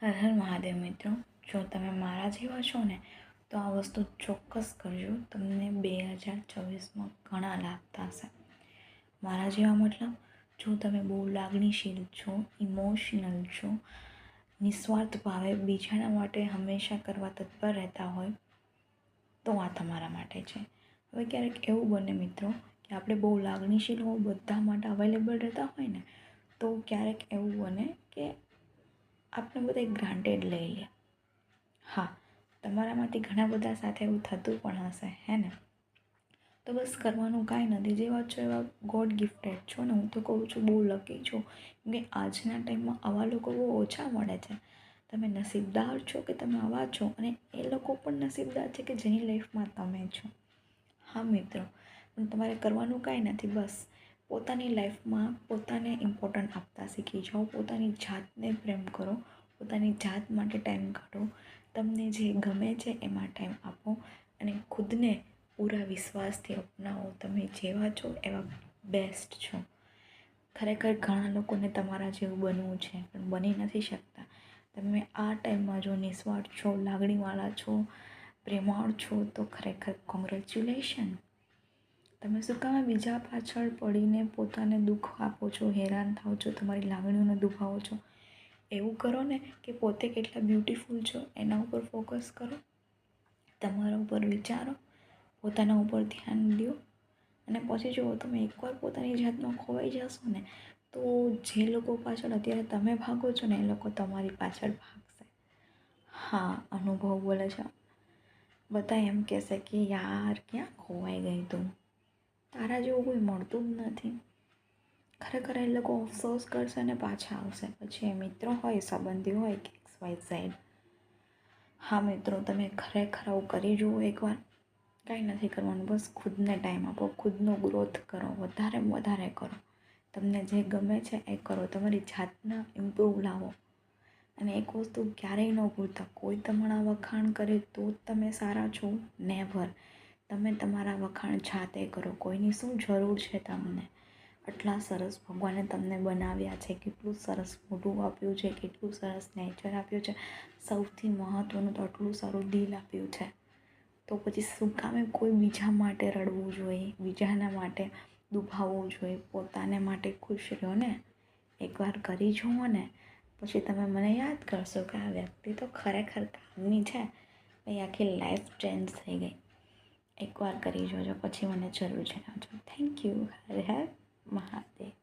હર હર મહાદેવ મિત્રો, જો તમે મારા જેવા છો ને તો આ વસ્તુ ચોક્કસ કરજો. તમને 2024માં ઘણા લાભ થશે. મારા જેવા મતલબ, જો તમે બહુ લાગણીશીલ છો, ઇમોશનલ છો, નિસ્વાર્થ ભાવે બીજાના માટે હંમેશા કરવા તત્પર રહેતા હોય તો આ તમારા માટે છે. હવે ક્યારેક એવું બને મિત્રો કે આપણે બહુ લાગણીશીલ હોય, બધા માટે અવેલેબલ રહેતા હોય ને, તો ક્યારેક એવું બને કે આપણે બધા ગ્રાન્ટેડ લઈ લે. હા, તમારામાંથી ઘણા બધા સાથે એવું થતું પણ હશે, હે ને? તો બસ કરવાનું કાંઈ નથી, જેવા છો એવા ગોડ ગિફ્ટેડ છો ને. હું તો કહું છું બહુ લકી છો, કેમ કે આજના ટાઈમમાં આવા લોકો બહુ ઓછા મળે છે. તમે નસીબદાર છો કે તમે આવા છો, અને એ લોકો પણ નસીબદાર છે કે જેની લાઈફમાં તમે છો. હા મિત્રો, પણ તમારે કરવાનું કાંઈ નથી, બસ પોતાની લાઈફમાં પોતાને ઇમ્પોર્ટન્ટ આપતા શીખી જાઓ. પોતાની જાતને પ્રેમ કરો, પોતાની જાત માટે ટાઈમ કાઢો, તમને જે ગમે છે એમાં ટાઈમ આપો, અને ખુદને પૂરા વિશ્વાસથી અપનાવો. તમે જેવા છો એવા બેસ્ટ છો. ખરેખર ઘણા લોકોને તમારા જેવું બનવું છે પણ બની નથી શકતા. તમે આ ટાઈમમાં જો નિસ્વાર્થ છો, લાગણીવાળા છો, પ્રેમાળ છો, તો ખરેખર કોંગ્રેચ્યુલેશન. તમે શું કામ બીજા પાછળ પડીને પોતાને દુઃખ આપો છો, હેરાન થાઓ છો, તમારી લાગણીઓને દુભાવો છો? એવું કરો ને કે પોતે કેટલા બ્યુટિફુલ છો એના ઉપર ફોકસ કરો, તમારા ઉપર વિચારો, પોતાના ઉપર ધ્યાન દો, અને પછી જુઓ તમે એકવાર પોતાની જાતમાં ખોવાઈ જશો ને, તો જે લોકો પાછળ અત્યારે તમે ભાગો છો ને એ લોકો તમારી પાછળ ભાગશે. હા, અનુભવ બોલે છે. બધા એમ કહેશે કે યાર ક્યાં ખોવાઈ ગઈ તું, તારા જેવું કોઈ મળતું જ નથી. ખરેખર એ લોકો અફસોસ કરશે અને પાછા આવશે. પછી એ મિત્રો હોય, સંબંધી હોય કે XYZ. હા મિત્રો, તમે ખરેખર આવું કરી જુઓ એકવાર. કાંઈ નથી કરવાનું, બસ ખુદને ટાઈમ આપો, ખુદનો ગ્રોથ કરો, વધારે કરો. તમને જે ગમે છે એ કરો, તમારી જાતના ઇમ્પ્રૂવ લાવો. અને એક વસ્તુ ક્યારેય ન ભૂલતા, કોઈ તમારા વખાણ કરે તો જ તમે સારા છો, નેવર. તમે તમારા વખાણ જાતે કરો. કોઈની શું જરૂર છે તમને? આટલા સરસ ભગવાને તમને બનાવ્યા છે, કેટલું સરસ મોઢું આપ્યું છે, કેટલું સરસ નેચર આપ્યું છે, સૌથી મહત્ત્વનું તો આટલું સારું દિલ આપ્યું છે. તો પછી શું કામે કોઈ બીજા માટે રડવું જોઈએ, બીજાના માટે દુભાવવું જોઈએ? પોતાને માટે ખુશ રહો ને. એકવાર કરી જુઓ ને, પછી તમે મને યાદ કરશો કે આ વ્યક્તિ તો ખરેખર કામની છે. એ આખી લાઈફ ચેન્જ થઈ ગઈ. એકવાર કરી જોજો, પછી મને જરૂર જણાવજો. Thank you. હર હર મહાદેવ.